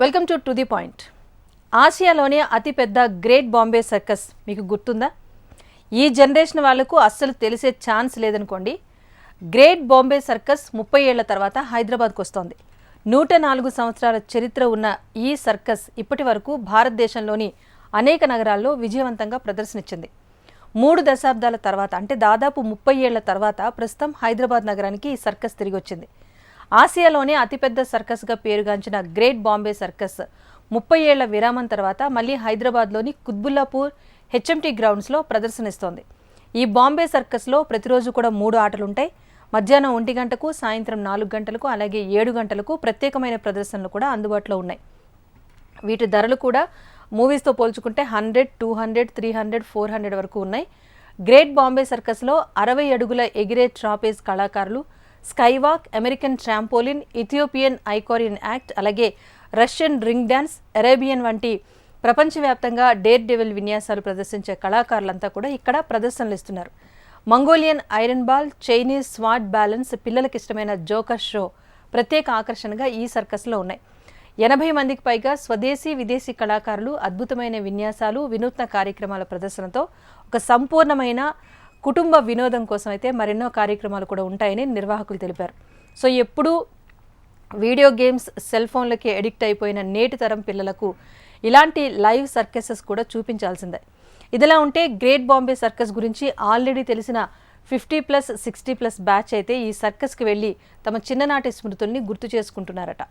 Welcome to the point. ఆసియాలోనే అతిపెద్ద great Bombay circus మీకు గుర్తుందా? ఈ జనరేషన్ వాళ్లకు అస్సలు తెలిసే ఛాన్స్ లేదనుకోండి. గ్రేట్ బాంబే సర్కస్ 30 ఏళ్ల తర్వాత హైదరాబాద్కు వస్తోంది. 104 సంవత్సరాల చరిత్ర ఉన్న ఈ సర్కస్ ఇప్పటి వరకు భారతదేశంలోని అనేక నగరాల్లో విజయవంతంగా ప్రదర్శనిచ్చింది. 3 దశాబ్దాల తర్వాత అంటే దాదాపు 30 ఏళ్ల తర్వాత ప్రస్తుతం హైదరాబాద్ నగరానికి ఈ సర్కస్ తిరిగి వచ్చింది. ఆసియాలోనే అతిపెద్ద సర్కస్గా పేరుగాంచిన గ్రేట్ బాంబే సర్కస్ 30 ఏళ్ల విరామం తర్వాత మళ్లీ హైదరాబాద్లోని కుత్బుల్లాపూర్ హెచ్ఎంటీ గ్రౌండ్స్లో ప్రదర్శనిస్తోంది. ఈ బాంబే సర్కస్లో ప్రతిరోజు కూడా 3 ఆటలుంటాయి. మధ్యాహ్నం 1 గంటకు, సాయంత్రం 4 గంటలకు, అలాగే 7 గంటలకు ప్రత్యేకమైన ప్రదర్శనలు కూడా అందుబాటులో ఉన్నాయి. వీటి ధరలు కూడా మూవీస్తో పోల్చుకుంటే 100, 200, 300, 400 వరకు ఉన్నాయి. గ్రేట్ బాంబే సర్కస్లో 60 అడుగుల ఎగిరే ట్రాపేజ్ కళాకారులు, skywalk, American trampoline, Ethiopian Icarian act, అలాగే రష్యన్ రింగ్ డ్యాన్స్, అరేబియన్ వంటి ప్రపంచవ్యాప్తంగా డేర్ డెవిల్ విన్యాసాలు ప్రదర్శించే కళాకారులంతా కూడా ఇక్కడ ప్రదర్శనలు ఇస్తున్నారు. Mongolian iron ball, Chinese swat balance, పిల్లలకి ఇష్టమైన జోకర్ షో ప్రత్యేక ఆకర్షణగా ఈ సర్కస్లో ఉన్నాయి. 80 మందికి పైగా స్వదేశీ, విదేశీ కళాకారులు అద్భుతమైన విన్యాసాలు, వినూత్న కార్యక్రమాల ప్రదర్శనతో ఒక సంపూర్ణమైన కుటుంబ వినోదం కోసం అయితే మరెన్నో కార్యక్రమాలు కూడా ఉంటాయని నిర్వాహకులు తెలిపారు. సో ఎప్పుడూ వీడియో గేమ్స్, సెల్ ఫోన్లకి అడిక్ట్ అయిపోయిన నేటి తరం పిల్లలకు ఇలాంటి లైవ్ సర్కసెస్ కూడా చూపించాల్సిందే. ఇదిలా ఉంటే గ్రేట్ బాంబే సర్కస్ గురించి ఆల్రెడీ తెలిసిన 50+, 60+ బ్యాచ్ అయితే ఈ సర్కస్కి వెళ్ళి తమ చిన్ననాటి స్మృతుల్ని గుర్తు చేసుకుంటున్నారట.